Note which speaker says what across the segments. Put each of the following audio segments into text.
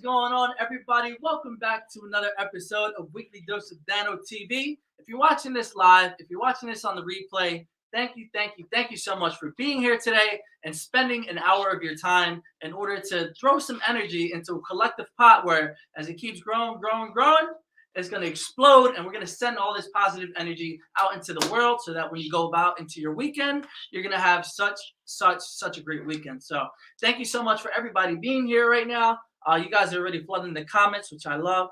Speaker 1: Going on, everybody? Welcome back to another episode of Weekly Dose of Dano TV. If you're watching this live, if you're watching this on the replay, thank you so much for being here today and spending an hour of your time in order to throw some energy into a collective pot where, as it keeps growing, it's going to explode, and we're going to send all this positive energy out into the world so that when you go about into your weekend, you're going to have such a great weekend. So thank you so much for everybody being here right now. You guys are already flooding the comments, which I love.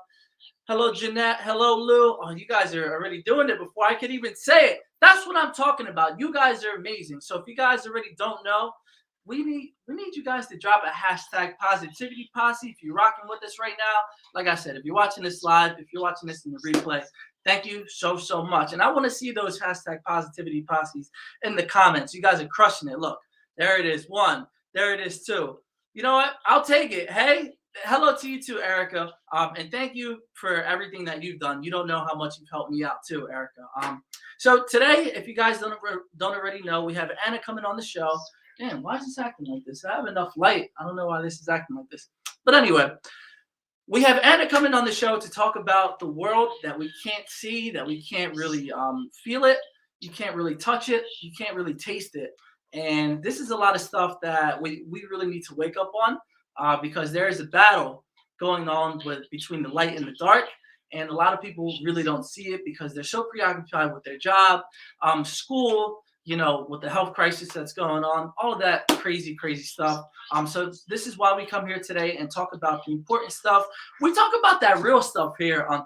Speaker 1: Hello, Jeanette. Hello, Lou. Oh, you guys are already doing it before I could even say it. That's what I'm talking about. You guys are amazing. So if you guys already don't know, we need you guys to drop a hashtag positivity posse if you're rocking with us right now. Like I said, if you're watching this live, if you're watching this in the replay, thank you so much. And I want to see those hashtag positivity posses in the comments. You guys are crushing it. Look, there it is. 1. There it is. 2. You know what? I'll take it. Hey, hello to you too, Erica. And thank you for everything that you've done. You don't know how much you've helped me out too, Erica. So today, if you guys don't already know, we have Anna coming on the show. Man, why is this acting like this? I have enough light. I don't know why this is acting like this. But anyway, we have Anna coming on the show to talk about the world that we can't see, that we can't really feel it. You can't really touch it. You can't really taste it. And this is a lot of stuff that we really need to wake up on because there is a battle going on between the light and the dark. And a lot of people really don't see it because they're so preoccupied with their job, school, with the health crisis that's going on, all of that crazy stuff. So this is why we come here today and talk about the important stuff. We talk about that real stuff here on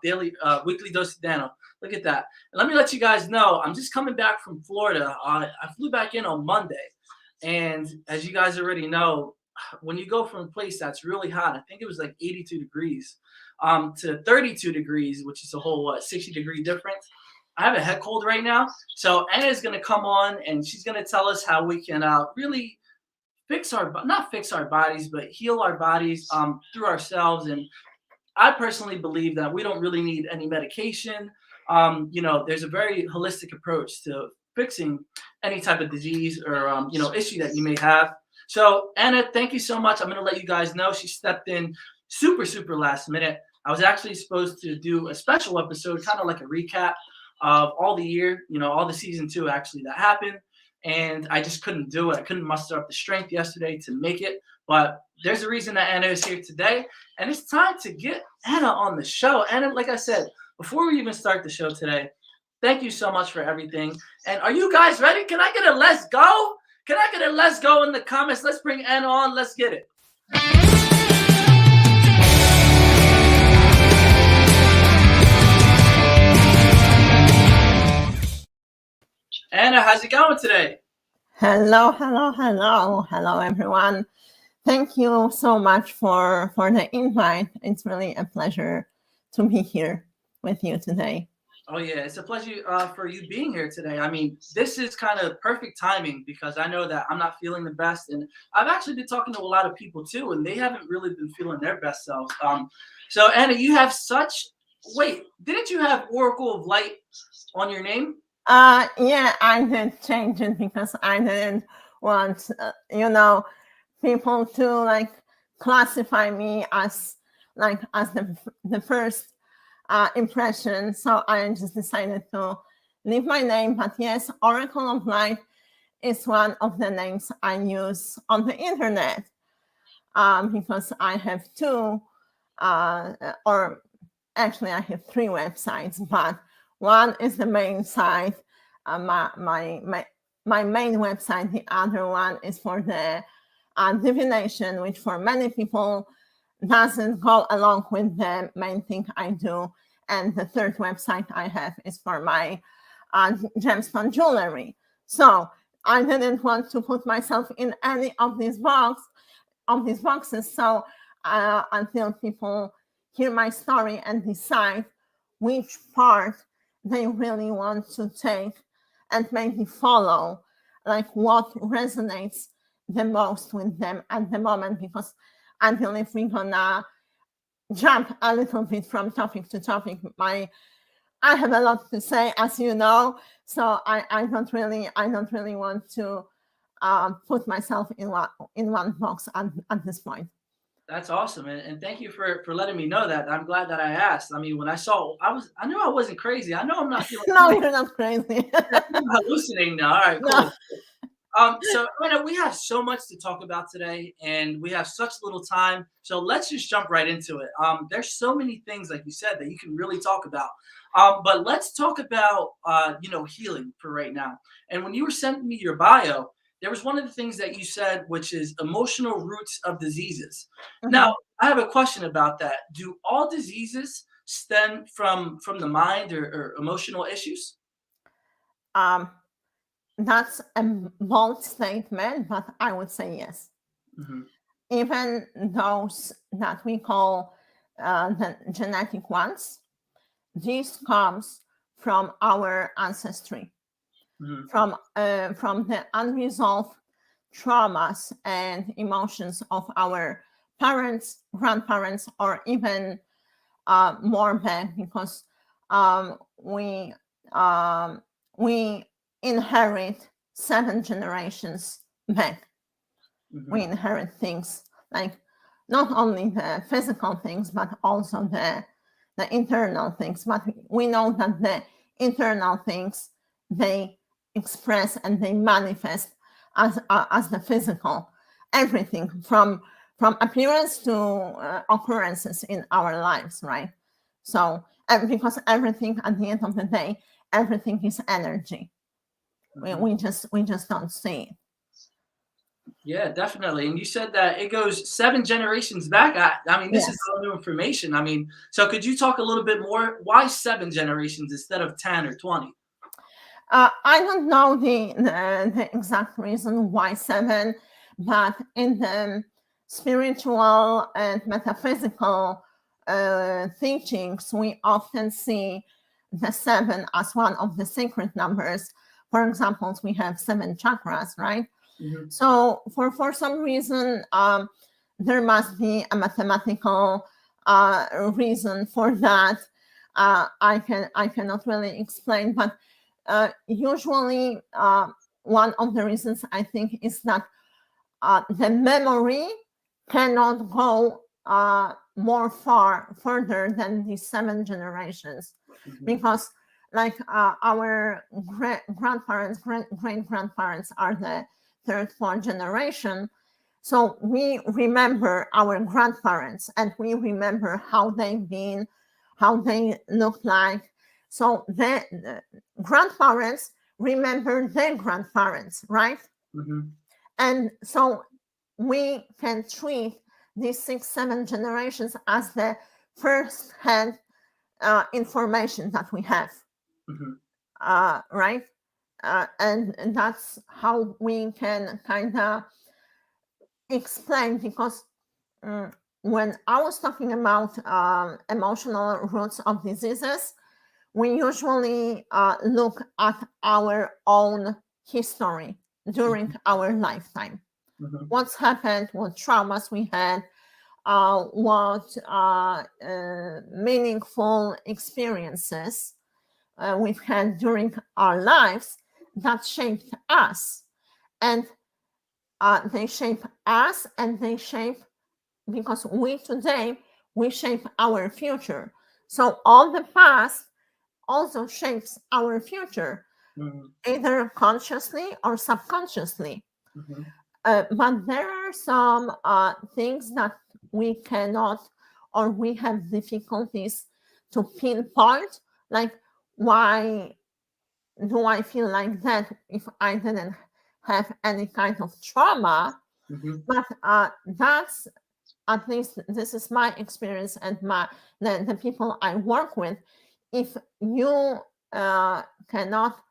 Speaker 1: Weekly Dose of Dano. Look at that. And let me let you guys know, I'm just coming back from Florida. I flew back in on Monday. And as you guys already know, when you go from a place that's really hot, I think it was like 82 degrees, to 32 degrees, which is a whole 60-degree difference. I have a head cold right now. So Anna's going to come on and she's going to tell us how we can really not fix our bodies, but heal our bodies through ourselves. And I personally believe that we don't really need any medication. There's a very holistic approach to fixing any type of disease or, issue that you may have. So Anna, thank you so much. I'm going to let you guys know she stepped in super last minute. I was actually supposed to do a special episode, kind of like a recap of all the year, all the season 2 actually that happened. And I just couldn't do it. I couldn't muster up the strength yesterday to make it. But there's a reason that Anna is here today. And it's time to get Anna on the show. Anna, like I said, before we even start the show today, thank you so much for everything. And are you guys ready? Can I get a let's go? Can I get a let's go in the comments? Let's bring Anna on. Let's get it. Anna, how's it going today?
Speaker 2: Hello, everyone. Thank you so much for the invite. It's really a pleasure to be here with you today.
Speaker 1: Oh, yeah, it's a pleasure for you being here today. I mean, this is kind of perfect timing because I know that I'm not feeling the best. And I've actually been talking to a lot of people, too, and they haven't really been feeling their best selves. So, Anna, you have wait, didn't you have Oracle of Light on your name?
Speaker 2: Yeah, I did change it because I didn't want, people to classify me as the first impression. So I just decided to leave my name. But yes, Oracle of Light is one of the names I use on the internet because I have two, or actually I have 3 websites, but one is the main site, my main website. The other one is for the divination, which for many people doesn't go along with the main thing I do. And the 3rd website I have is for my gemstone jewelry. So I didn't want to put myself in any of these boxes. So until people hear my story and decide which part they really want to take and maybe follow, what resonates the most with them at the moment, because I believe we're gonna jump a little bit from topic to topic. I have a lot to say, as you know, so I don't really want to put myself in one box at this point.
Speaker 1: That's awesome, and thank you for letting me know that. I'm glad that I asked. I mean, when I saw, I knew I wasn't crazy. I know I'm not feeling.
Speaker 2: No, you're not crazy.
Speaker 1: I'm hallucinating now. All right, cool. No. So Anna, we have so much to talk about today, and we have such little time. So let's just jump right into it. There's so many things, like you said, that you can really talk about. But let's talk about healing for right now. And when you were sending me your bio, there was one of the things that you said, which is emotional roots of diseases. Mm-hmm. Now, I have a question about that. Do all diseases stem from the mind or emotional issues?
Speaker 2: That's a bold statement, but I would say yes. Mm-hmm. Even those that we call the genetic ones, this comes from our ancestry. Mm-hmm. From the unresolved traumas and emotions of our parents, grandparents, or even more back, because we inherit 7 generations back. Mm-hmm. We inherit things like not only the physical things, but also the internal things. But we know that the internal things, they express and they manifest as the physical, everything from appearance to occurrences in our lives, right? So because everything at the end of the day, everything is energy. Mm-hmm. We just don't see it.
Speaker 1: Yeah, definitely. And you said that it goes 7 generations back. I mean, this is all new information. I mean, so could you talk a little bit more? Why 7 generations instead of 10 or 20?
Speaker 2: I don't know the exact reason why 7, but in the spiritual and metaphysical teachings, we often see the 7 as one of the sacred numbers. For example, we have 7 chakras, right? Mm-hmm. So for some reason, there must be a mathematical reason for that. I cannot really explain, but usually one of the reasons I think is that the memory cannot go further than the 7 generations, because like our grandparents, great grandparents are the 3rd, 4th generation. So we remember our grandparents and we remember how they've been, how they look like. So the grandparents remember their grandparents, right? And so we can treat these 6, 7 generations as the first-hand information that we have, right? And that's how we can kind of explain, because when I was talking about emotional roots of diseases, we usually look at our own history during our lifetime. What's happened, what traumas we had, what meaningful experiences we've had during our lives that shaped us. And they shape us, and they shape, because we shape our future. So all the past also shapes our future, either consciously or subconsciously. But there are some things that we cannot, or we have difficulties to pinpoint, like, why do I feel like that if I didn't have any kind of trauma? But that's, at least this is my experience and the people I work with. If you cannot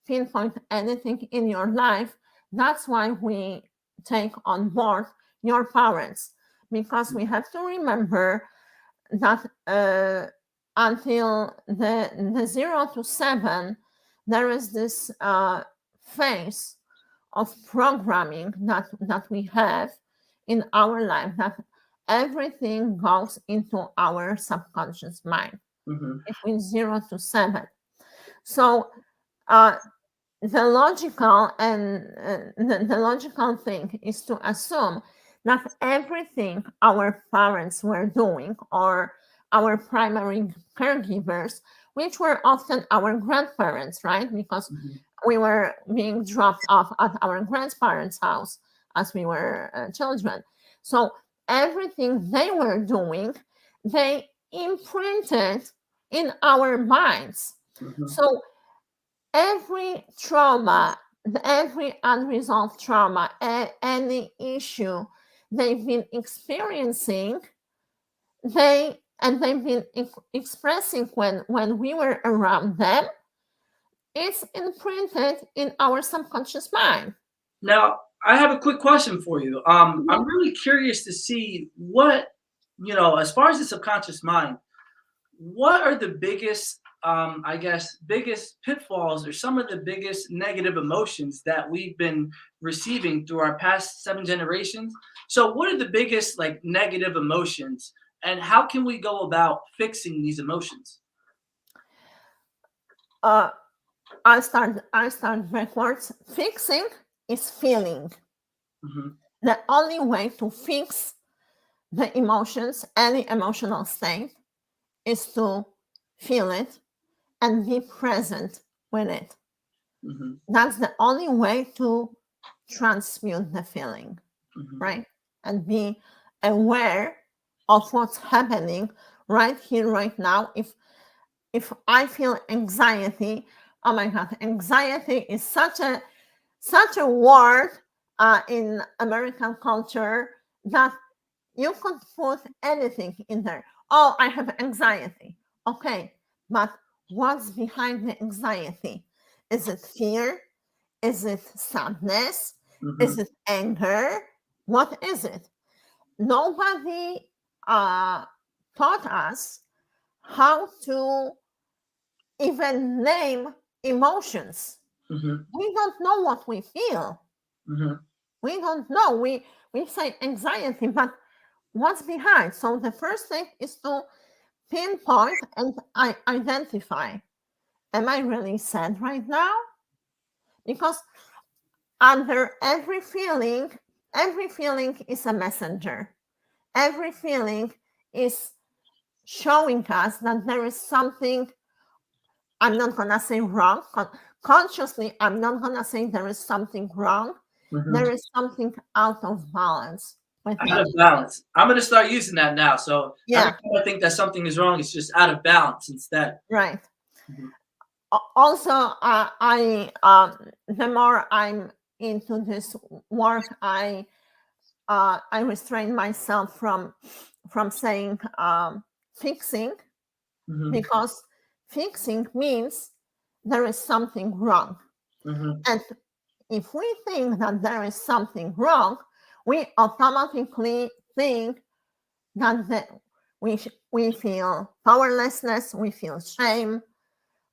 Speaker 2: pinpoint anything in your life, that's why we take on board your parents, because we have to remember that until the 0 to 7, there is this phase of programming that we have in our life, that everything goes into our subconscious mind between 0 to 7. So the logical thing is to assume that everything our parents were doing, or our primary caregivers, which were often our grandparents, right? Because we were being dropped off at our grandparents' house as we were children. So everything they were doing, they imprinted in our minds. So every trauma, every unresolved trauma, any issue they've been experiencing, they've been expressing when we were around them, it's imprinted in our subconscious mind.
Speaker 1: Now, I have a quick question for you. I'm really curious to see what, as far as the subconscious mind, what are the biggest, biggest pitfalls, or some of the biggest negative emotions that we've been receiving through our past 7 generations? So what are the biggest, like, negative emotions, and how can we go about fixing these emotions?
Speaker 2: I start backwards. Fixing is feeling. The only way to fix the emotions, any emotional state, is to feel it and be present with it. That's the only way to transmute the feeling, right? And be aware of what's happening right here, right now. If I feel anxiety, oh my God, anxiety is such a word in American culture that you could put anything in there. Oh, I have anxiety. Okay, but what's behind the anxiety? Is it fear? Is it sadness? Is it anger? What is it? Nobody taught us how to even name emotions. We don't know what we feel. We don't know. We say anxiety, but what's behind? So the first thing is to pinpoint and identify. Am I really sad right now? Because under every feeling, Every feeling is a messenger. Every feeling is showing us that there is something, I'm not going to say wrong. Consciously, I'm not going to say there is something wrong.
Speaker 1: Mhm.
Speaker 2: There is something out of balance with
Speaker 1: Out of
Speaker 2: me.
Speaker 1: balance. I'm going to start using that now. So every
Speaker 2: Yeah,
Speaker 1: time I think that something is wrong, it's just out of balance instead.
Speaker 2: right.
Speaker 1: Mhm.
Speaker 2: Also, the more I'm into this work, I restrain myself from saying fixing,
Speaker 1: Mhm.
Speaker 2: because fixing means there is something wrong.
Speaker 1: Mhm.
Speaker 2: And if we think that there is something wrong, we automatically think that we feel powerlessness, we feel shame,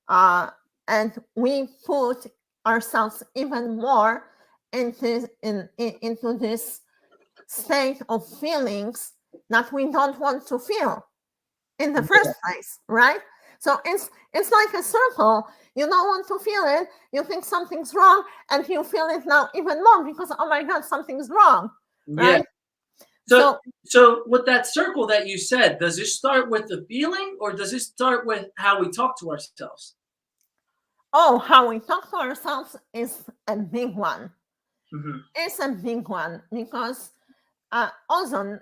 Speaker 2: and we put ourselves even more into this state of feelings that we don't want to feel in the first place, right? So it's like a circle. You don't want to feel it. You think something's wrong, and you feel it now even more because, oh my God, something's wrong,
Speaker 1: Yeah.
Speaker 2: right?
Speaker 1: So,
Speaker 2: So
Speaker 1: so with that circle that you said, does it start with the feeling or does it start with how we talk to ourselves?
Speaker 2: how we talk to ourselves is a big one.
Speaker 1: Mhm.
Speaker 2: It's a big one because also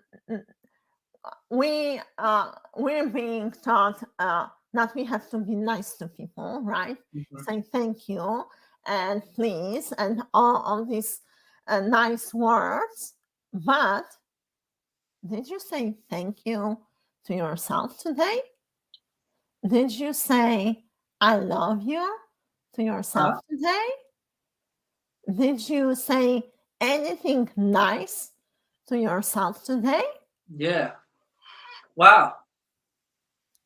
Speaker 2: we're being taught that we have to be nice to people, right?
Speaker 1: Mhm.
Speaker 2: Say thank you and please and all of these nice words. But did you say thank you to yourself today? Did you say I love you to yourself
Speaker 1: Uh,
Speaker 2: today? Did you say anything nice to yourself today?
Speaker 1: yeah. Wow.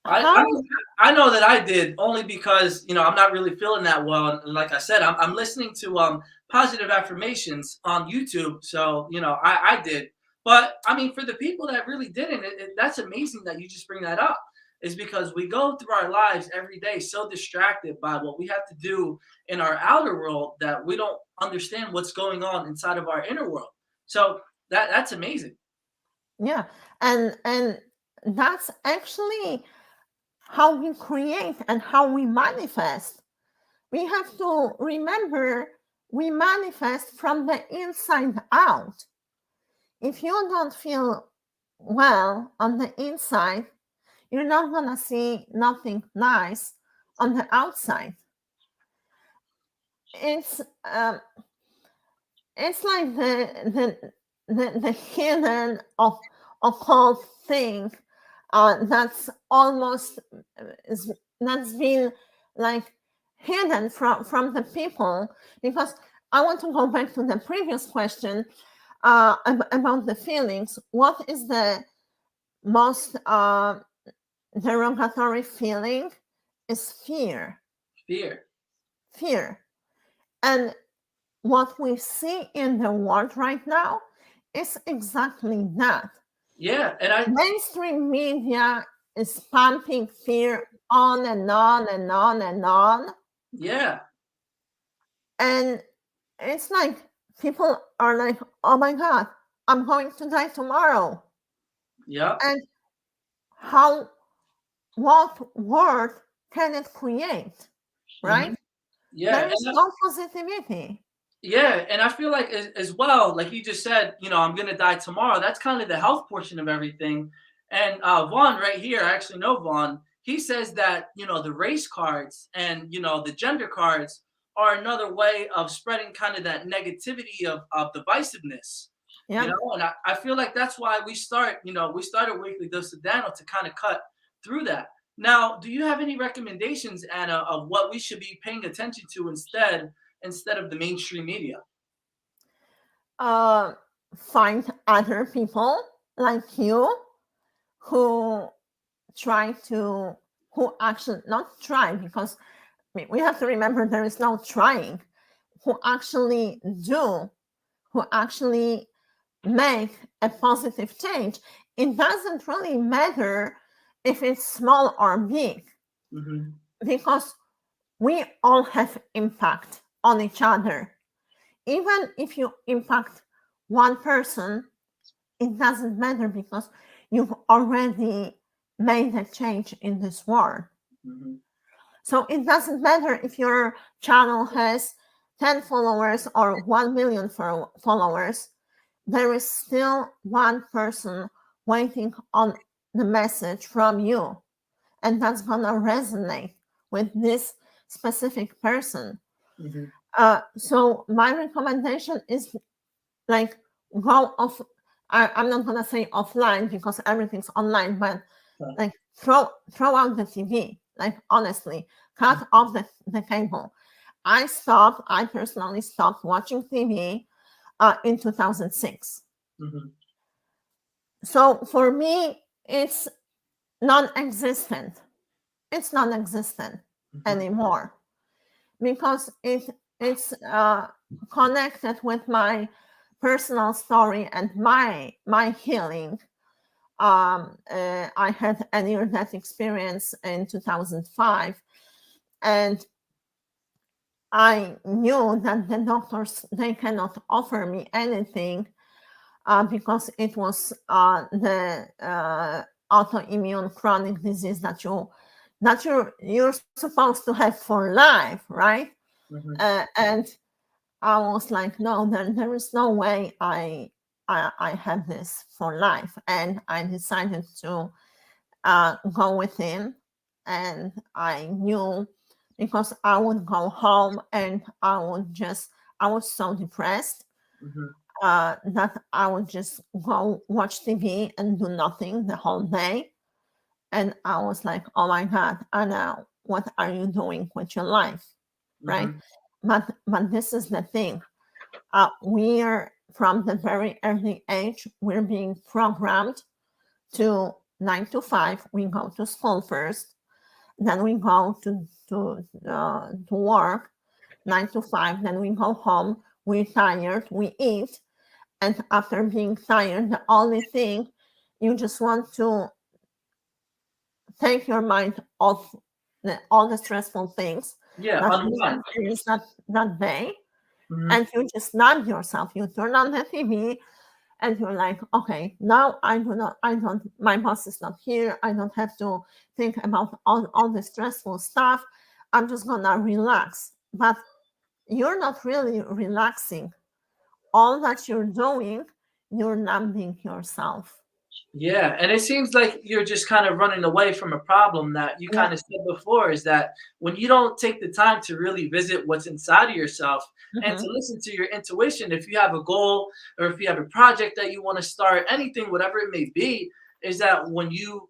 Speaker 1: I
Speaker 2: How?
Speaker 1: mean, I know that I did only because I'm not really feeling that well, and like I said, I'm listening to positive affirmations on YouTube, so I did. But I mean, for the people that really didn't, that's amazing that you just bring that up. Is because we go through our lives every day so distracted by what we have to do in our outer world that we don't understand what's going on inside of our inner world. So that's amazing.
Speaker 2: Yeah, and that's actually how we create and how we manifest. We have to remember we manifest from the inside out. If you don't feel well on the inside, you're not gonna see nothing nice on the outside. It's um, it's like the hidden occult thing that's almost is, that's been like hidden from the people, because I want to go back to the previous question about the feelings. What is the most derogatory feeling? Is fear.
Speaker 1: Fear.
Speaker 2: Fear. And what we see in the world right now is exactly that.
Speaker 1: Yeah, and I
Speaker 2: Mainstream media is pumping fear on and on and on and on.
Speaker 1: yeah.
Speaker 2: And it's like people are like, oh my God, I'm going to die tomorrow.
Speaker 1: Yep.
Speaker 2: And how, what world can it create,
Speaker 1: Mhm.
Speaker 2: right?
Speaker 1: Yeah,
Speaker 2: There is no positivity.
Speaker 1: yeah, and I feel like as well, like you just said, I'm gonna die tomorrow. That's kind of the health portion of everything. And Vaughn, right here, I actually know Vaughn. He says that the race cards and the gender cards are another way of spreading kind of that negativity of divisiveness.
Speaker 2: Yeah.
Speaker 1: And I feel like that's why we started Weekly Dose of Dano to kind of cut through that. Now, do you have any recommendations, Anna, of what we should be paying attention to instead of the mainstream media?
Speaker 2: uh, Find other people like you who try to, who actually not try, because we have to remember there is no trying, who actually do, who actually make a positive change. It doesn't really matter if it's small or big,
Speaker 1: Hmm.
Speaker 2: because we all have impact on each other. Even if you impact one person, it doesn't matter because you've already made a change in this world.
Speaker 1: Mm-hmm.
Speaker 2: So it doesn't matter if your channel has 10 followers or 1 million followers, there is still one person waiting on the message from you. And that's going to resonate with this specific person.
Speaker 1: Mm-hmm.
Speaker 2: So my recommendation is like go off. I'm not going to say offline because everything's online, but like throw out the TV. Like honestly, cut off the cable. I personally stopped watching TV in 2006.
Speaker 1: Mm-hmm.
Speaker 2: So for me, it's non-existent. It's non-existent
Speaker 1: Mm-hmm.
Speaker 2: anymore because it's connected with my personal story and my healing. I had a near-death experience in 2005, and I knew that the doctors, they cannot offer me anything because it was the autoimmune chronic disease that you're supposed to have for life, right?
Speaker 1: Mm-hmm.
Speaker 2: And I was like, no, there is no way I have this for life, and I decided to go within, and I knew because I would go home and I was so depressed that I would just go watch TV and do nothing the whole day. And I was like, oh my God, Anna, what are you doing with your life? Right? But this is the thing. We're from the very early age, we're being programmed to 9 to 5. We go to school first, then we go to work 9 to 5, then we go home, we're tired, we eat, and after being tired, the only thing you just want to take your mind off all the stressful things
Speaker 1: Unwind.
Speaker 2: that day, and you just numb yourself. You turn on the TV, and you're like, okay, now my boss is not here. I don't have to think about all the stressful stuff. I'm just gonna relax. But you're not really relaxing. All that you're doing, you're numbing yourself.
Speaker 1: Yeah, and it seems like you're just kind of running away from a problem that you
Speaker 2: Yeah.
Speaker 1: kind of said before, is that when you don't take the time to really visit what's inside of yourself and to
Speaker 2: Mm-hmm.
Speaker 1: listen to your intuition, if you have a goal or if you have a project that you want to start, anything, whatever it may be, is that when you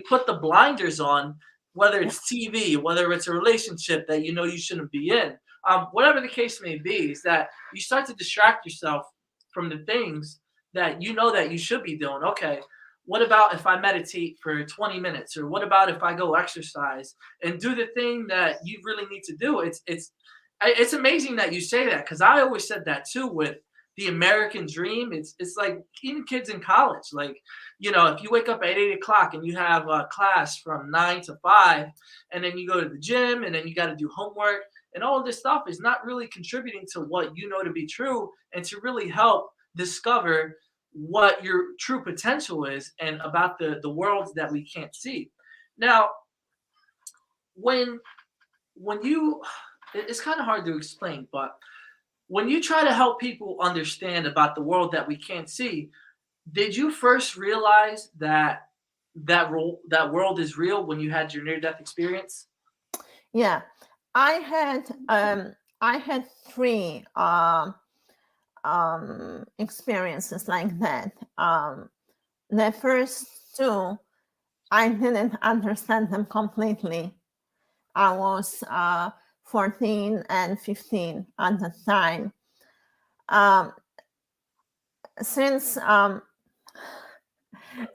Speaker 1: put the blinders on, whether
Speaker 2: Yeah.
Speaker 1: it's TV, whether it's a relationship that you know you shouldn't be in, whatever the case may be, is that you start to distract yourself from the things that you know that you should be doing. Okay, what about if I meditate for 20 minutes? Or what about if I go exercise and do the thing that you really need to do? It's amazing that you say that, because I always said that too with the American dream. It's like even kids in college, like, you know, if you wake up at 8 o'clock and you have a class from 9 to 5, and then you go to the gym and then you got to do homework, and all of this stuff is not really contributing to what you know to be true and to really help discover what your true potential is and about the worlds that we can't see. Now, when you it's kind of hard to explain, but when you try to help people understand about the world that we can't see, did you first realize that that world is real when you had your near death experience?
Speaker 2: Yeah. I had three experiences like that. The first two, I didn't understand them completely. I was 14 and 15 at the time. Um, since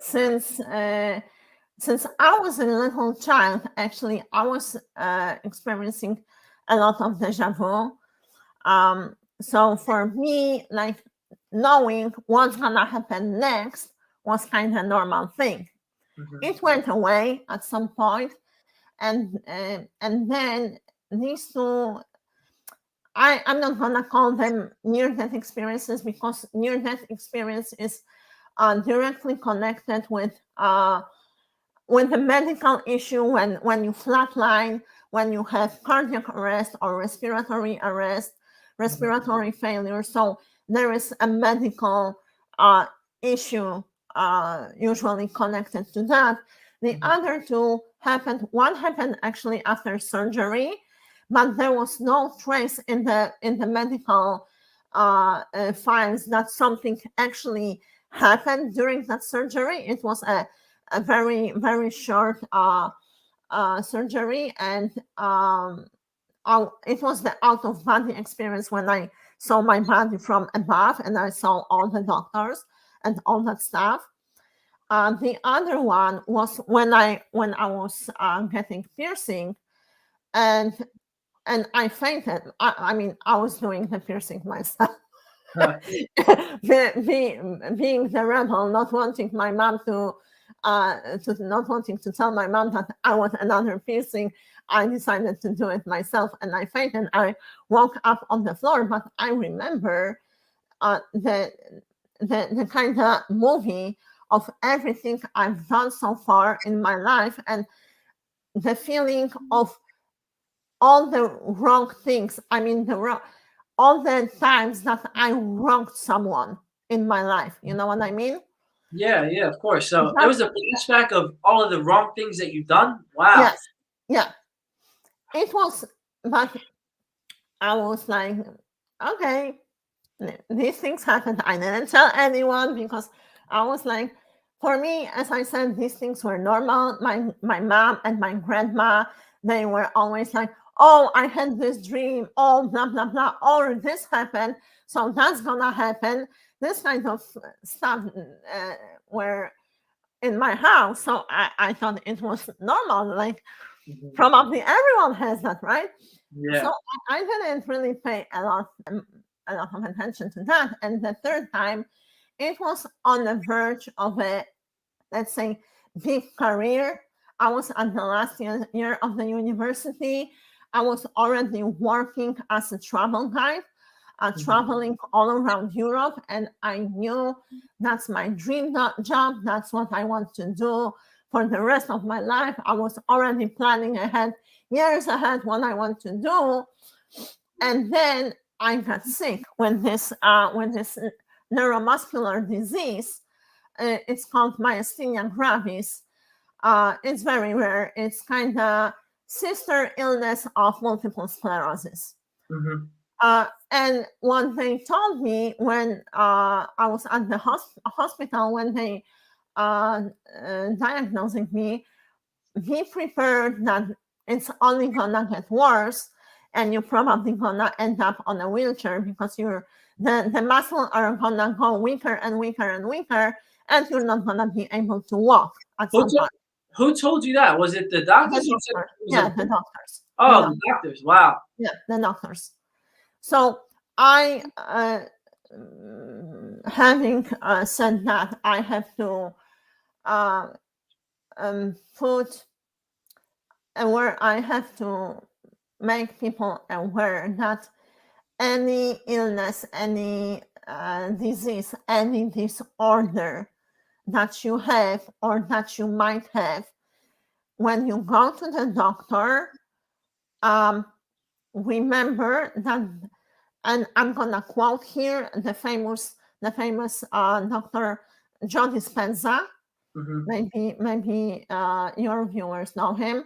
Speaker 2: since I was a little child, actually, I was experiencing a lot of deja vu. So for me, like knowing what's gonna happen next was kind of a normal thing. It went away at some point, and then these two, I'm not gonna call them near-death experiences, because near-death experience is directly connected with the medical issue, when you flatline, when you have cardiac arrest or respiratory arrest, respiratory failure. So there is a medical issue usually connected to that. The other two happened. One happened actually after surgery, but there was no trace in the medical files that something actually happened during that surgery. It was a very, very short surgery, and it was the out of body experience when I saw my body from above and I saw all the doctors and all that stuff. The other one was when I was getting piercing, and I fainted. I mean, I was doing the piercing myself. Being the rebel, not wanting my mom to not wanting to tell my mom that I want another piercing, I decided to do it myself, and I fainted. I woke up on the floor, but I remember the kind of movie of everything I've done so far in my life, and the feeling of all the wrong things. I mean, all the times that I wronged someone in my life. You know what I mean?
Speaker 1: Yeah, of course. So it was a flashback of all of the wrong things that you've done. Wow.
Speaker 2: Yes. Yeah. It was, but I was like, okay, these things happened. I didn't tell anyone, because I was like, for me, as I said, these things were normal. My mom and my grandma, they were always like, oh, I had this dream, oh, blah, blah, blah, or this happened, so that's gonna happen. This kind of stuff were in my house. So I thought it was normal. Like, probably everyone has that, right?
Speaker 1: Yeah.
Speaker 2: So I didn't really pay a lot of attention to that. And the third time, it was on the verge of a, let's say, big career. I was at the last year of the university. I was already working as a travel guide, traveling all around Europe, and I knew that's my dream job. That's what I want to do for the rest of my life. I was already planning ahead, years ahead, what I want to do. And then I got sick with this neuromuscular disease. It's called myasthenia gravis. It's very rare. It's kind of sister illness of multiple sclerosis. And what they told me when I was at the hospital, when they diagnosing me, be prepared that it's only gonna get worse, and you're probably gonna end up on a wheelchair, because the muscles are gonna go weaker and weaker and weaker, and you're not gonna be able to walk at some point.
Speaker 1: Who told you that? Was it the doctors?
Speaker 2: The doctors.
Speaker 1: Oh, the doctors. Wow.
Speaker 2: Yeah, the doctors. So I, having said that, I have to put where I have to make people aware that any illness, any disease, any disorder that you have or that you might have, when you go to the doctor, remember that, and I'm gonna quote here the famous Dr. Joe Dispenza. Maybe your viewers know him.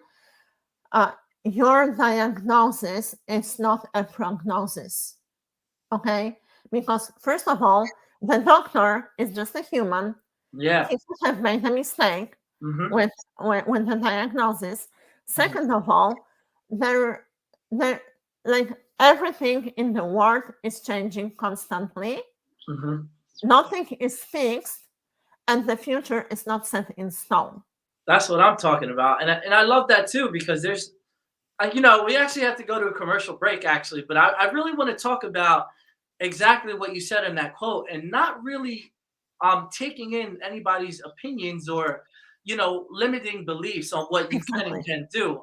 Speaker 2: Your diagnosis is not a prognosis, okay? Because first of all, the doctor is just a human.
Speaker 1: Yeah.
Speaker 2: He could have made a mistake with the diagnosis. Second of all, there like everything in the world is changing constantly. Nothing is fixed, and the future is not set in stone.
Speaker 1: That's what I'm talking about, and I love that too, because there's, we actually have to go to a commercial break actually, but I really want to talk about exactly what you said in that quote, and not really taking in anybody's opinions or limiting beliefs on what you can and can't do.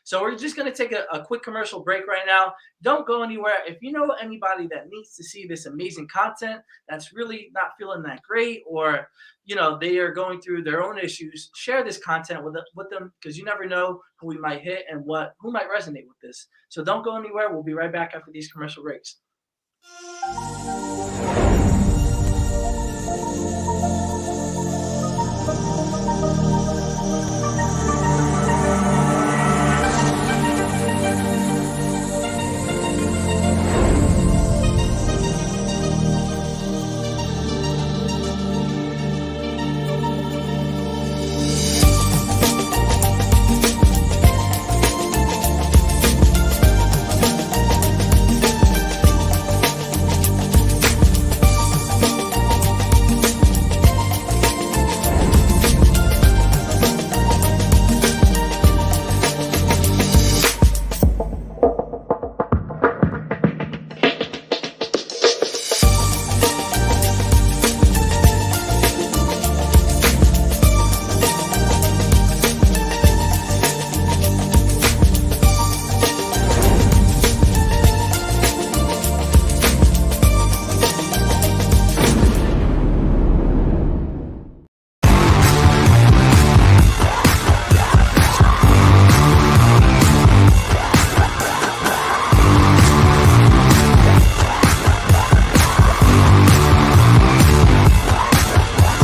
Speaker 1: So we're just going to take a quick commercial break right now. Don't go anywhere. If you know anybody that needs to see this amazing content that's really not feeling that great, or they are going through their own issues, share this content with them, because you never know who we might hit and who might resonate with this. So don't go anywhere. We'll be right back after these commercial breaks.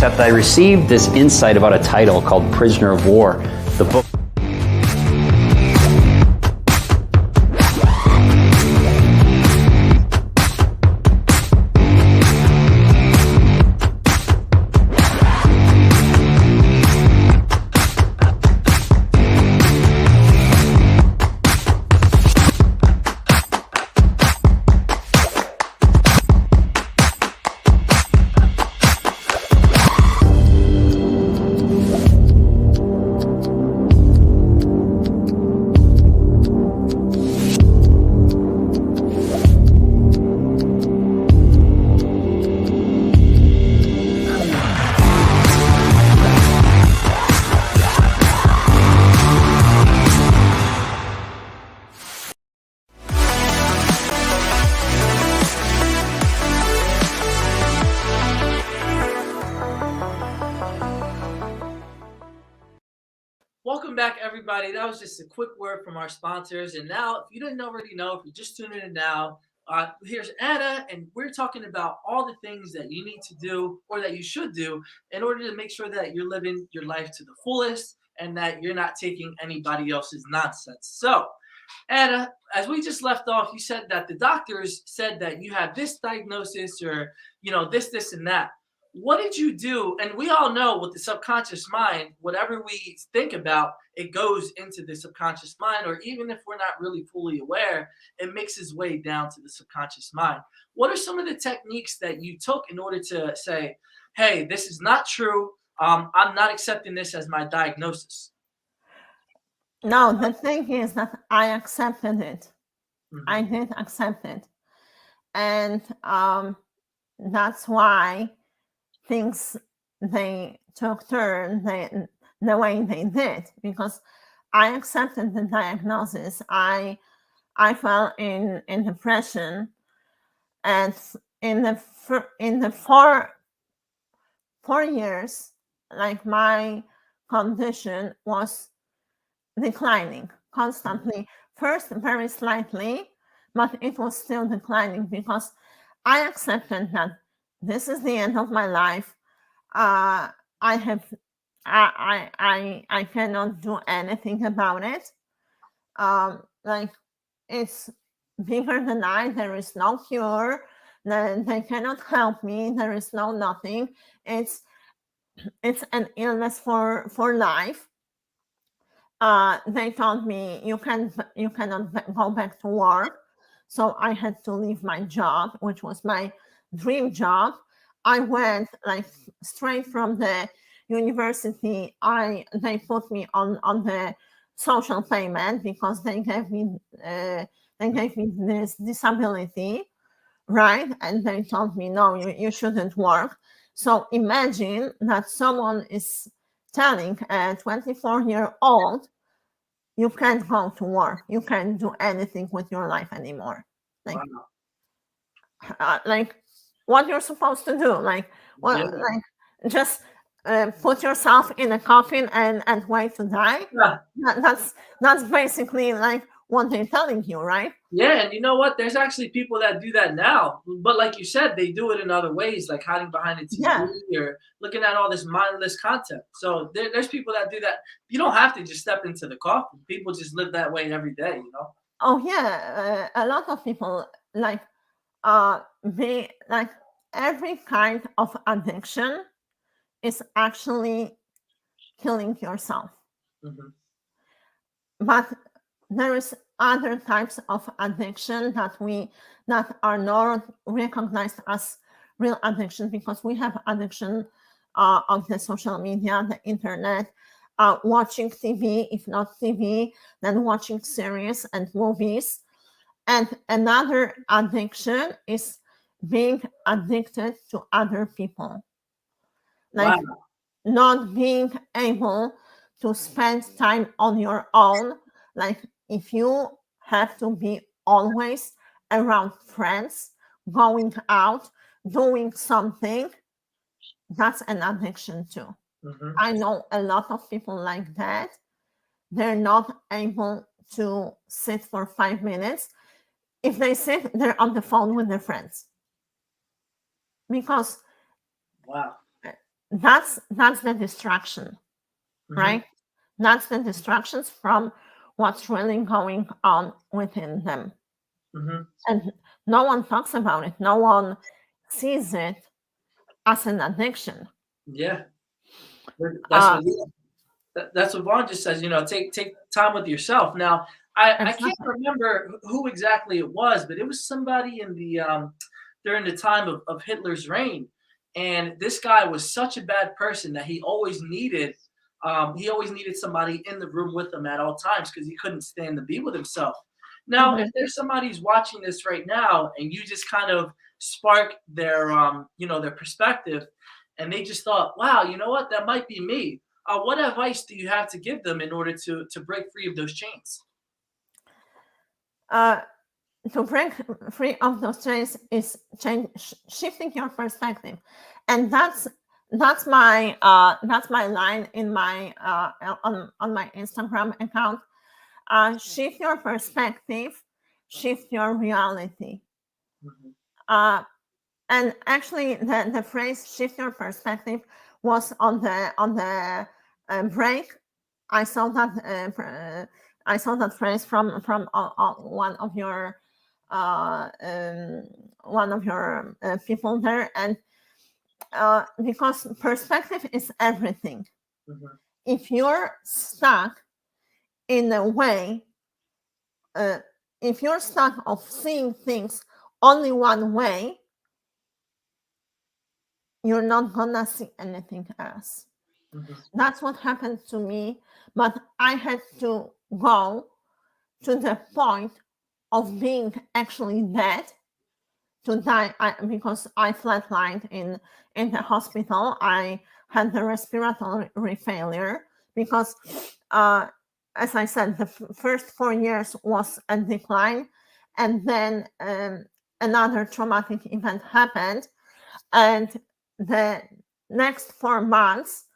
Speaker 3: Except I received this insight about a title called Prisoner of War. The book.
Speaker 1: Welcome back, everybody. That was just a quick word from our sponsors. And now, if you didn't already know, if you're just tuning in now, here's Anna, and we're talking about all the things that you need to do, or that you should do, in order to make sure that you're living your life to the fullest and that you're not taking anybody else's nonsense. So, Anna, as we just left off, you said that the doctors said that you had this diagnosis, or this and that. What did you do? And we all know with the subconscious mind, whatever we think about, it goes into the subconscious mind, or even if we're not really fully aware, it makes its way down to the subconscious mind. What are some of the techniques that you took in order to say, hey, this is not true. I'm not accepting this as my diagnosis?
Speaker 2: No, the thing is that I accepted it.
Speaker 1: Mhm.
Speaker 2: I did accept it. And that's why things, they took turn the way they did, because I accepted the diagnosis. I fell in depression, and in the 4 years, like, my condition was declining constantly. First, very slightly, but it was still declining, because I accepted that this is the end of my life. I cannot do anything about it. Like, it's bigger than I. There is no cure. They cannot help me. There is no nothing. It's an illness for life. They told me you cannot go back to work. So I had to leave my job, which was my dream job. I went, like, straight from the university. They put me on the social payment, because they gave me this disability, right? And they told me, no, you shouldn't work. So imagine that someone is telling a 24-year-old, you can't go to work. You can't do anything with your life anymore. Like, like what you're supposed to do, like, well,
Speaker 1: Yeah.
Speaker 2: like just put yourself in a coffin and wait to die.
Speaker 1: Yeah.
Speaker 2: That's basically like what they're telling you, right?
Speaker 1: Yeah, and you know what? There's actually people that do that now. But like you said, they do it in other ways, like hiding behind a TV
Speaker 2: Yeah.
Speaker 1: or looking at all this mindless content. So there's people that do that. You don't have to just step into the coffin. People just live that way every day, you know?
Speaker 2: Oh yeah, a lot of people like they like every kind of addiction is actually killing yourself.
Speaker 1: Hmm.
Speaker 2: But there is other types of addiction that are not recognized as real addiction, because we have addiction of the social media, the internet, watching TV, if not TV, then watching series and movies. And another addiction is being addicted to other people, like
Speaker 1: Wow.
Speaker 2: not being able to spend time on your own. Like if you have to be always around friends, going out, doing something, that's an addiction too.
Speaker 1: Hmm.
Speaker 2: I know a lot of people like that. They're not able to sit for 5 minutes. If they sit, they're on the phone with their friends, because
Speaker 1: Wow.
Speaker 2: that's the distraction,
Speaker 1: Hmm.
Speaker 2: right? That's the distractions from what's really going on within them.
Speaker 1: Hmm.
Speaker 2: And no one talks about it. No one sees it as an addiction.
Speaker 1: Yeah. That's
Speaker 2: Uh,
Speaker 1: what that's what Vaughn just says. You know, take time with yourself. Now, I can't
Speaker 2: exactly.
Speaker 1: remember who exactly it was, but it was somebody in the during the time of Hitler's reign, and this guy was such a bad person that he always needed somebody in the room with him at all times because he couldn't stand to be with himself. Now,
Speaker 2: Mhm.
Speaker 1: if there's somebody who's watching this right now, and you just kind of spark their their perspective, and they just thought, wow, you know what, that might be me. What advice do you have to give them in order to break free of those chains?
Speaker 2: Uh, to break free of those chains is shifting your perspective, and that's my line in my on my Instagram account. Shift your perspective, shift your reality.
Speaker 1: Mhm.
Speaker 2: Uh, and actually, the phrase "shift your perspective" was on the break. I saw that I saw that phrase from one of your uh, um, people there, and because perspective is everything.
Speaker 1: Mhm.
Speaker 2: If you're stuck in a way, uh, if you're stuck of seeing things only one way, you're not gonna see anything else.
Speaker 1: Mhm.
Speaker 2: That's what happened to me, but I had to go to the point of being actually dead, to die, because I flatlined in the hospital. I had the respiratory failure because, uh, as I said, the first 4 years was a decline, and then another traumatic event happened, and the next 4 months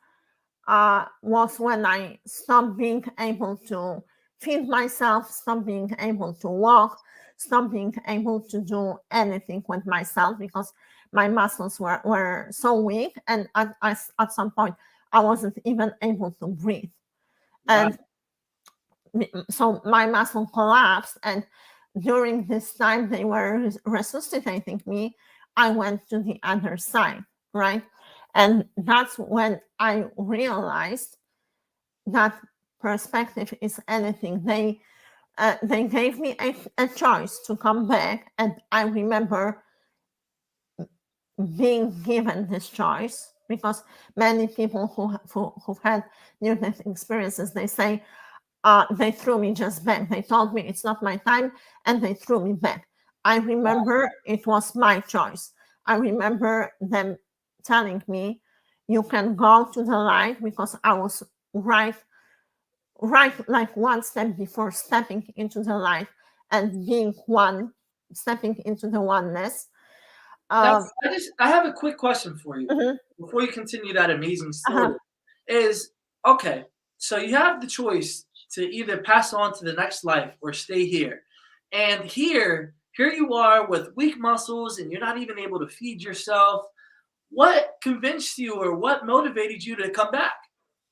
Speaker 2: was when I stopped being able to feed myself, stopped being able to walk, stopped being able to do anything with myself, because my muscles were so weak. And at some point, I wasn't even able to breathe.
Speaker 1: Wow.
Speaker 2: And so my muscle collapsed. And during this time, they were resuscitating me. I went to the other side, right? And that's when I realized that perspective is anything. They gave me a choice to come back, and I remember being given this choice, because many people who've had near-death experiences, they say they threw me just back. They told me it's not my time, and they threw me back. I remember it was my choice. I remember them telling me, you can go to the light, because I was right right, like one step before stepping into the light and being one, stepping into the oneness.
Speaker 1: Now, I have a quick question for you
Speaker 2: Mhm,
Speaker 1: before you continue that amazing
Speaker 2: uh-huh,
Speaker 1: story. Is okay, so you have the choice to either pass on to the next life or stay here. And here you are with weak muscles and you're not even able to feed yourself. What convinced you or what motivated you to come back?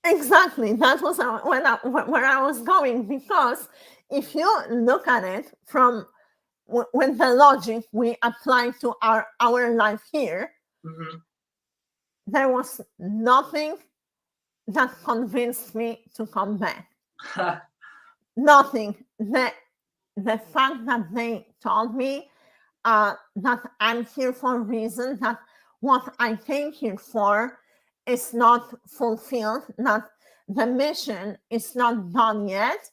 Speaker 2: exactly. That was where I was going, because if you look at it from with the logic we apply to our life here,
Speaker 1: Hmm.
Speaker 2: there was nothing that convinced me to come back. Nothing. The fact that they told me that I'm here for a reason, that what I came here for is not fulfilled, that the mission is not done yet,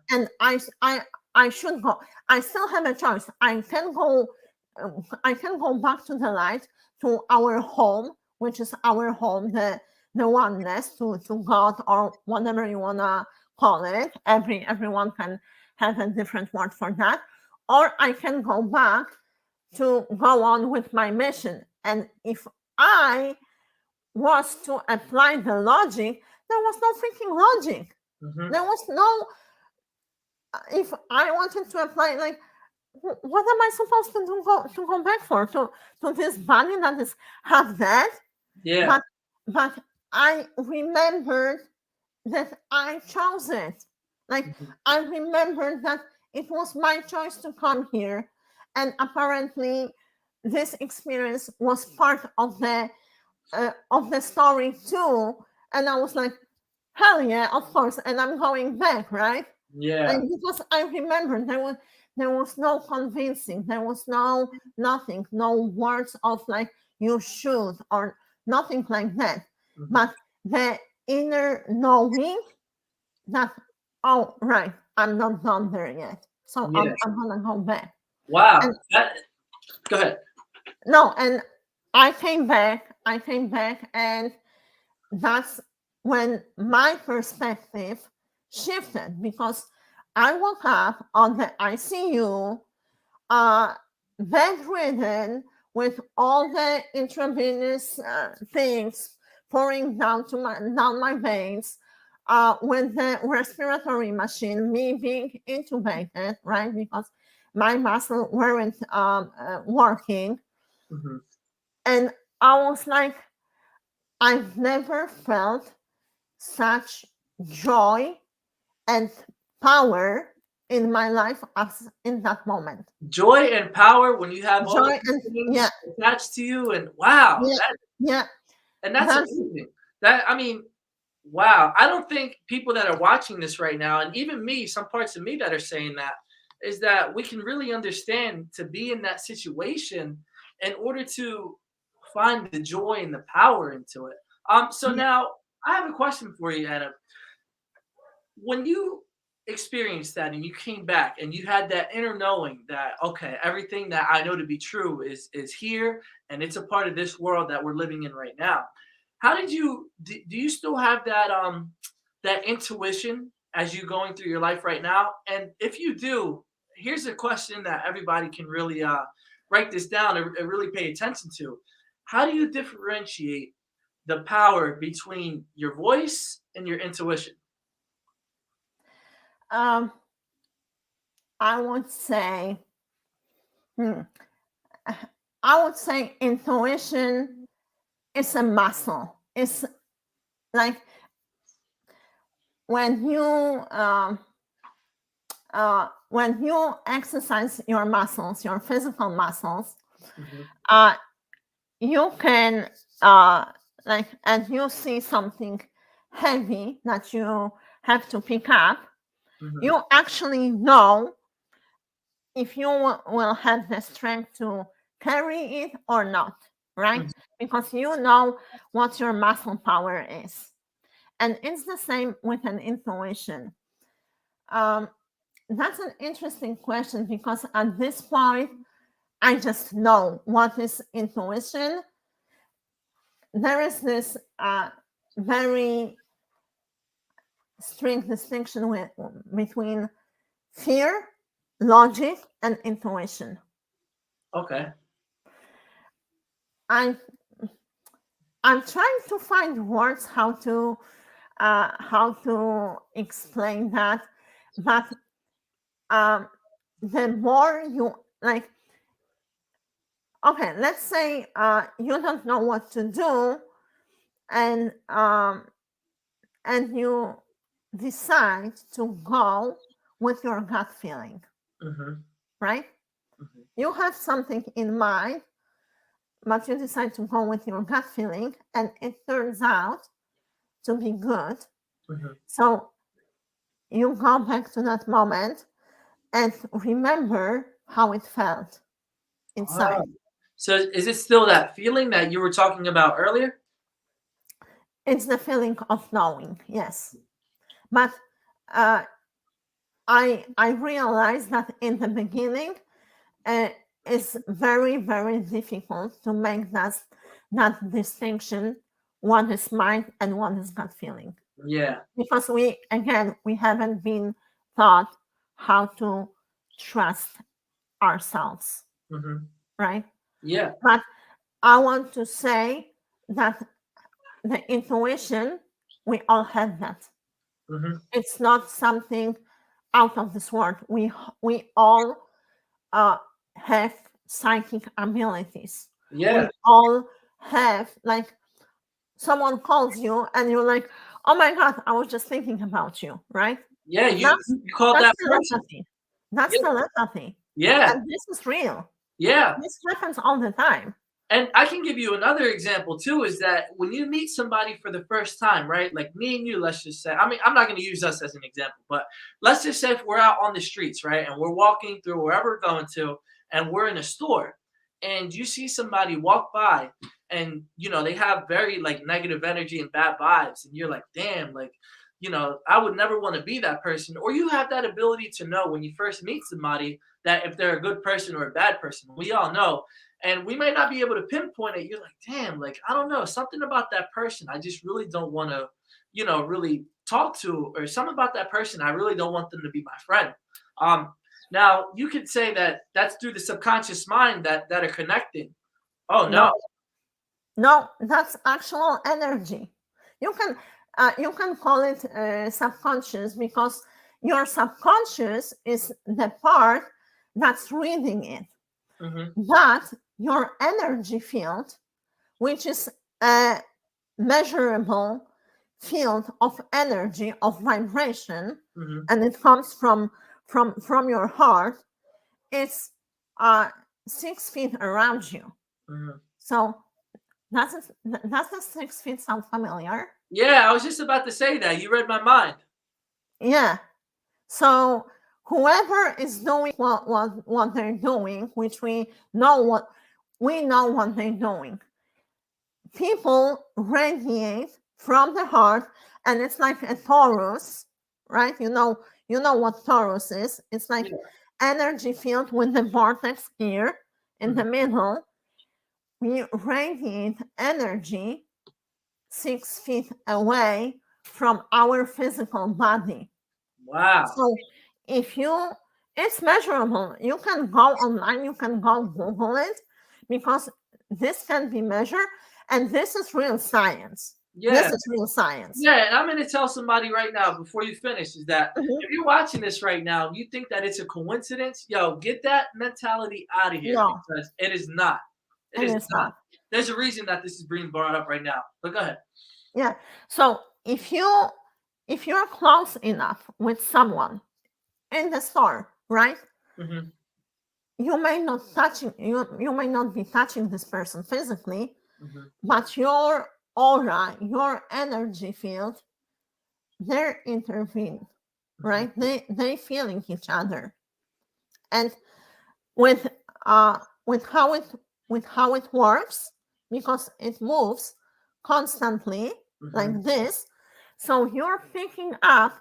Speaker 2: and I should go. I still have a choice. I can go back to the light, to our home, which is our home, the oneness, to God, or whatever you wanna call it. Everyone can have a different word for that. Or I can go back to go on with my mission. And if I was to apply the logic, there was no freaking logic.
Speaker 1: Hmm.
Speaker 2: There was no, if I wanted to apply, like, what am I supposed to do, to go back for? To this body that is half dead?
Speaker 1: Yeah.
Speaker 2: But but I remembered that I chose it. Like,
Speaker 1: Mhm.
Speaker 2: I remembered that it was my choice to come here. And apparently this experience was part of the story too. And I was like, hell yeah, of course. And I'm going back, right?
Speaker 1: Yeah.
Speaker 2: And because I remember there was no convincing, there was nothing, no words of like you should or nothing like that.
Speaker 1: Mhm.
Speaker 2: But the inner knowing that, oh right, I'm not done there yet. So
Speaker 1: Yeah.
Speaker 2: I'm gonna go back.
Speaker 1: Wow.
Speaker 2: And
Speaker 1: Go ahead.
Speaker 2: no, and I came back, and that's when my perspective shifted, because I woke up on the ICU, uh, bedridden, with all the intravenous things pouring down my veins, with the respiratory machine, me being intubated, right? Because my muscle weren't working,
Speaker 1: Mhm.
Speaker 2: and I was like, I've never felt such joy and power in my life as in that moment.
Speaker 1: Joy and power when you have all of
Speaker 2: Joy
Speaker 1: these
Speaker 2: and yeah,
Speaker 1: things attached to you, and wow,
Speaker 2: yeah, yeah.
Speaker 1: that's
Speaker 2: That's
Speaker 1: amazing. That I mean, wow. I don't think people that are watching this right now, and even me, some parts of me that are saying that, is that we can really understand to be in that situation in order to find the joy and the power into it. So
Speaker 2: yeah.
Speaker 1: now I have a question for you, Anna. When you experienced that and you came back and you had that inner knowing that okay, everything that I know to be true is here and it's a part of this world that we're living in right now. How did you do you still have that intuition as you going through your life right now? And if you do, here's a question that everybody can really write this down and really pay attention to. How do you differentiate the power between your voice and your intuition?
Speaker 2: Um, I would say, hmm, I would say intuition is a muscle. It's like when you when you exercise your muscles, your physical muscles,
Speaker 1: Mhm.
Speaker 2: uh, you can uh, like, and you see something heavy that you have to pick up,
Speaker 1: Mhm.
Speaker 2: you actually know if you will have the strength to carry it or not, right?
Speaker 1: Mhm.
Speaker 2: Because you know what your muscle power is. And it's the same with an intuition. Um, that's an interesting question, because at this point, I just know what is intuition. There is this very strict distinction between fear, logic, and intuition.
Speaker 1: Okay.
Speaker 2: I'm trying to find words how to explain that, but the more you like, okay, let's say you don't know what to do, and you decide to go with your gut feeling, right? You have something in mind, but you decide to go with your gut feeling, and it turns out to be good. So you go back to that moment and remember how it felt inside.
Speaker 1: So is it still that feeling that you were talking about earlier?
Speaker 2: It's the feeling of knowing, yes. But I realized that in the beginning, it's very, very difficult to make that distinction, what is mind and what is gut feeling.
Speaker 1: Yeah.
Speaker 2: Because we haven't been taught how to trust ourselves, right?
Speaker 1: Yeah.
Speaker 2: But I want to say that the intuition, we all have that. It's not something out of this world. We all have psychic abilities.
Speaker 1: Yeah.
Speaker 2: We all have, like, someone calls you and you're like, oh my God, I was just thinking about you, right?
Speaker 1: Yeah, you called that person.
Speaker 2: Telepathy. That's telepathy.
Speaker 1: Yeah.
Speaker 2: And this is real.
Speaker 1: Yeah.
Speaker 2: This happens all the time.
Speaker 1: And I can give you another example too, is that when you meet somebody for the first time, right? Like me and you, let's just say, I mean, I'm not going to use us as an example, but let's just say if we're out on the streets, right? And we're walking through wherever we're going to, and we're in a store, and you see somebody walk by and, you know, they have very like negative energy and bad vibes. And you're like, damn, like, you know, I would never want to be that person. Or you have that ability to know when you first meet somebody that if they're a good person or a bad person. We all know. And we might not be able to pinpoint it. You're like, damn, like, I don't know, something about that person I just really don't want to, you know, really talk to, or something about that person I really don't want them to be my friend. Now, you could say that that's through the subconscious mind that are connecting. Oh, no.
Speaker 2: No, that's actual energy. You can call it subconscious, because your subconscious is the part that's reading it. But your energy field, which is a measurable field of energy, of vibration, and it comes from your heart, it's 6 feet around you. So does the 6 feet sound familiar?
Speaker 1: Yeah, I was just about to say that. You read my mind.
Speaker 2: Yeah. So whoever is doing what they're doing, which we know what they're doing, people radiate from the heart, and it's like a torus, right? You know what torus is. It's like energy field with the vortex here in the middle. We radiate energy 6 feet away from our physical body.
Speaker 1: Wow.
Speaker 2: So it's measurable. You can go online, you can go Google it, because this can be measured, and this is real science.
Speaker 1: Yeah.
Speaker 2: This is real science.
Speaker 1: Yeah, and I'm going to tell somebody right now before you finish is that if you're watching this right now, you think that it's a coincidence, yo, get that mentality out of here, because it is not. It is not. There's a reason that this is being brought up right now. But go ahead.
Speaker 2: Yeah. So if you're close enough with someone in the store, right? You may not be touching this person physically, but your aura, your energy field, they're intervening, right? They feeling each other, and with how it works, because it moves constantly like this, so you're picking up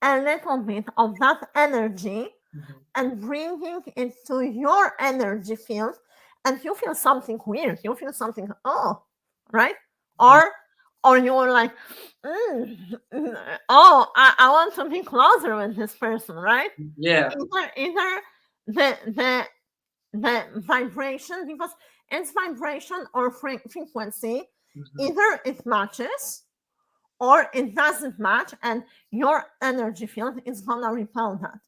Speaker 2: a little bit of that energy and bringing it to your energy field, and you feel something weird. You feel something, right? Or or you were like, oh, I want to be closer with this person, right?
Speaker 1: Yeah.
Speaker 2: Either the vibration, because it's vibration or frequency, either it matches or it doesn't match, and your energy field is gonna repel that,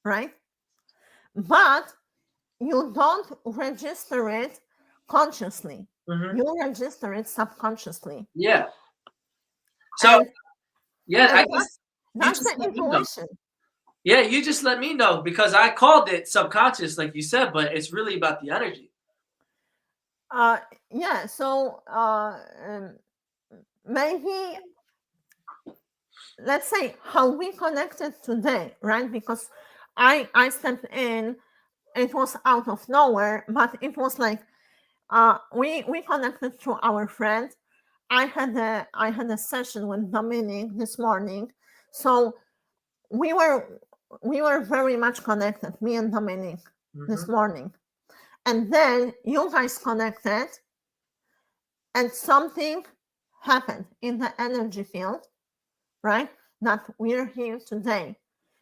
Speaker 2: right? But you don't register it consciously. You register it subconsciously.
Speaker 1: Yeah. So,
Speaker 2: And,
Speaker 1: yeah, I
Speaker 2: and
Speaker 1: guess
Speaker 2: that's the intuition.
Speaker 1: Yeah, you just let me know because I called it subconscious, like you said, but it's really about the energy.
Speaker 2: Yeah, so maybe let's say how we connected today, right? Because I stepped in, it was out of nowhere, but it was like we connected through our friend. I had a session with Dominic this morning, so we were very much connected, me and Dominic, this morning, and then you guys connected, and something happened in the energy field, right? That we're here today,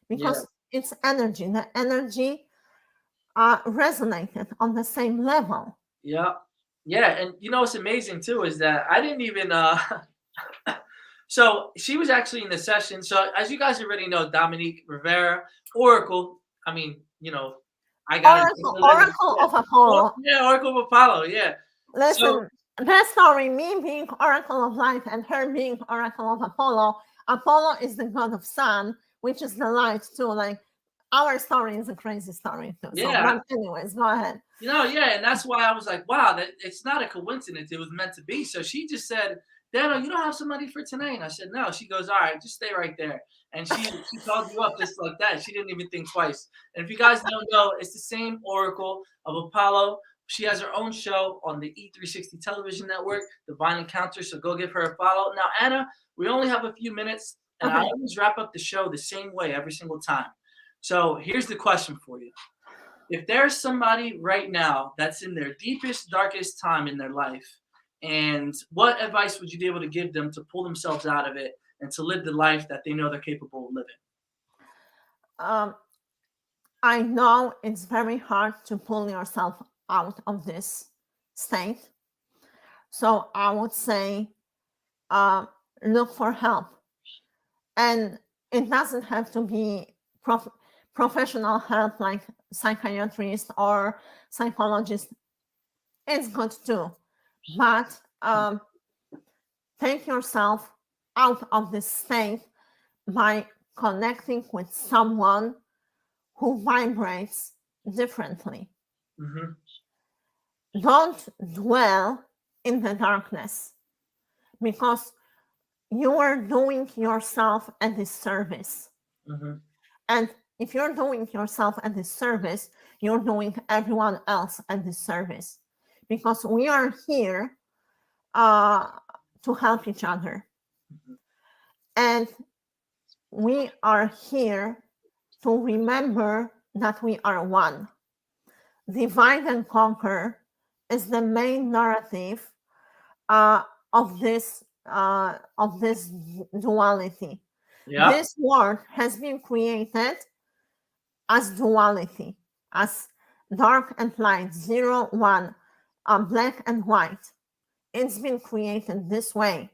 Speaker 2: because it's energy. The energy resonated on the same level.
Speaker 1: Yeah. Yeah. And you know what's amazing too is that I didn't even so she was actually in the session. So as you guys already know, Dominique Rivera, Oracle. I mean, you know, I got
Speaker 2: Oracle of Apollo.
Speaker 1: Yeah, Oracle of Apollo, yeah.
Speaker 2: Listen, that story, me being Oracle of Light and her being Oracle of Apollo. Apollo is the god of sun, which is the light too. Like, our story is a crazy story too.
Speaker 1: Yeah.
Speaker 2: So, but anyways, go ahead.
Speaker 1: You know, yeah, and that's why I was like, wow, that it's not a coincidence. It was meant to be. So she just said, Dano, you don't have somebody for tonight. And I said, no. She goes, all right, just stay right there. And she called you up just like that. She didn't even think twice. And if you guys don't know, it's the same Oracle of Apollo. She has her own show on the E360 television network, Divine Encounter. So go give her a follow. Now, Anna, we only have a few minutes, and I always wrap up the show the same way every single time. So here's the question for you. If there's somebody right now that's in their deepest, darkest time in their life, and what advice would you be able to give them to pull themselves out of it and to live the life that they know they're capable of living?
Speaker 2: I know it's very hard to pull yourself out of this state. So I would say look for help. And it doesn't have to be professional help like psychiatrist or psychologist. It's good too. But take yourself out of this state by connecting with someone who vibrates differently. Don't dwell in the darkness, because you are doing yourself a disservice. And if you're doing yourself a disservice, you're doing everyone else a disservice, because we are here to help each other. And we are here to remember that we are one. Divide and conquer is the main narrative of this duality.
Speaker 1: Yeah.
Speaker 2: This world has been created as duality, as dark and light, 0, 1, black and white. It's been created this way.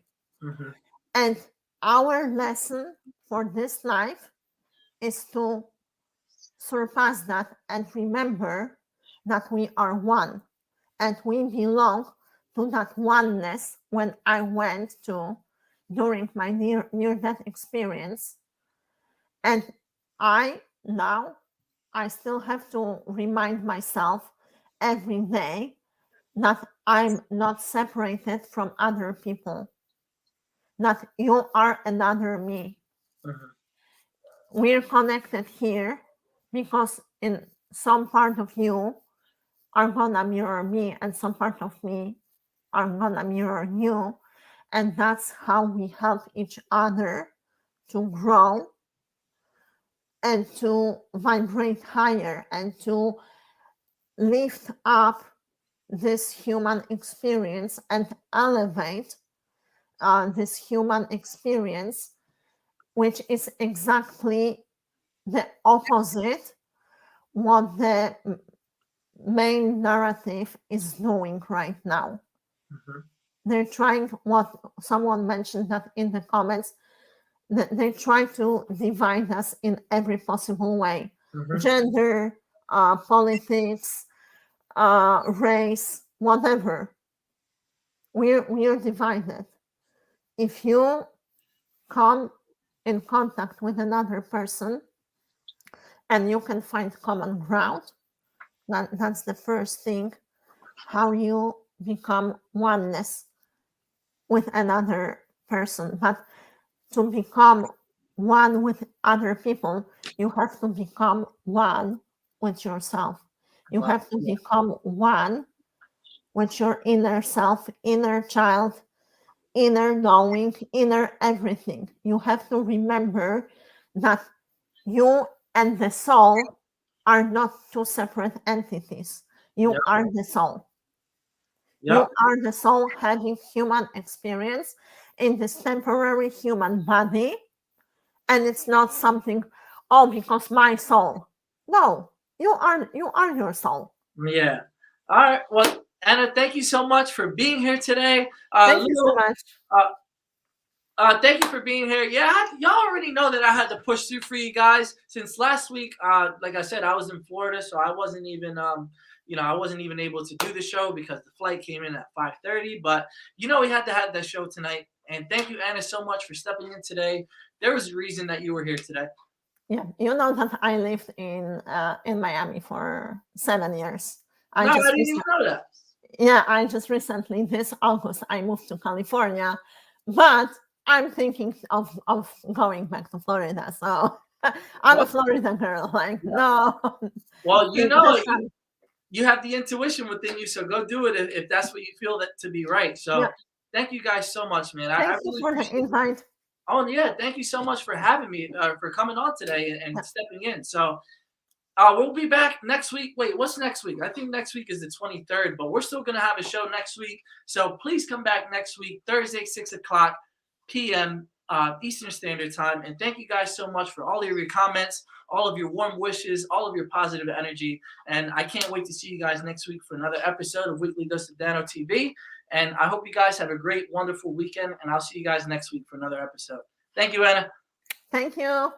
Speaker 2: And our lesson for this life is to surpass that and remember that we are one, and we belong to that oneness. When I went to during my near-death experience, and I still have to remind myself every day that I'm not separated from other people, that you are another me. We're connected here because in some part of you are gonna mirror me, and some part of me are gonna mirror you. And that's how we help each other to grow and to vibrate higher and to lift up this human experience and elevate this human experience, which is exactly the opposite what the main narrative is doing right now.
Speaker 1: Mhm.
Speaker 2: They're trying, what someone mentioned that in the comments, that they try to divide us in every possible way.
Speaker 1: Mhm.
Speaker 2: Gender, politics, race, whatever. We're divided. If you come in contact with another person and you can find common ground, that's the first thing, how you become oneness with another person. But to become one with other people, you have to become one with yourself. You
Speaker 1: Wow.
Speaker 2: have to become one with your inner self, inner child, inner knowing, inner everything. You have to remember that you and the soul are not two separate entities. You
Speaker 1: Yep.
Speaker 2: are the soul.
Speaker 1: Yep.
Speaker 2: You are the soul having human experience in this temporary human body. And it's not something, oh, because my soul. No, you are your soul.
Speaker 1: Yeah. All right. Well, Anna, thank you so much for being here today.
Speaker 2: Thank you so much.
Speaker 1: Thank you for being here. Yeah, y'all already know that I had to push through for you guys since last week. Like I said, I was in Florida, so I wasn't even, I wasn't even able to do the show because the flight came in at 5:30. But we had to have that show tonight. And thank you, Anna, so much for stepping in today. There was a reason that you were here today.
Speaker 2: Yeah, you know that I lived in Miami for 7 years.
Speaker 1: No, I didn't even know that.
Speaker 2: Yeah, I just recently, this August, I moved to California, but I'm thinking of going back to Florida. So I'm a Florida girl. Like, no.
Speaker 1: Well, you have the intuition within you, so go do it if that's what you feel that to be right. So
Speaker 2: Yeah.
Speaker 1: thank you guys so much, man.
Speaker 2: Thank
Speaker 1: I
Speaker 2: you
Speaker 1: really
Speaker 2: for the
Speaker 1: appreciate it.
Speaker 2: invite.
Speaker 1: Oh yeah, thank you so much for having me, for coming on today and
Speaker 2: Yeah.
Speaker 1: stepping in. So we'll be back next week. Wait, what's next week? I think next week is the 23rd, but we're still gonna have a show next week. So please come back next week, Thursday, 6:00 p.m. Eastern Standard Time. And thank you guys so much for all of your comments, all of your warm wishes, all of your positive energy. And I can't wait to see you guys next week for another episode of Weekly Dose of Dano TV. And I hope you guys have a great, wonderful weekend. And I'll see you guys next week for another episode. Thank you, Anna.
Speaker 2: Thank you.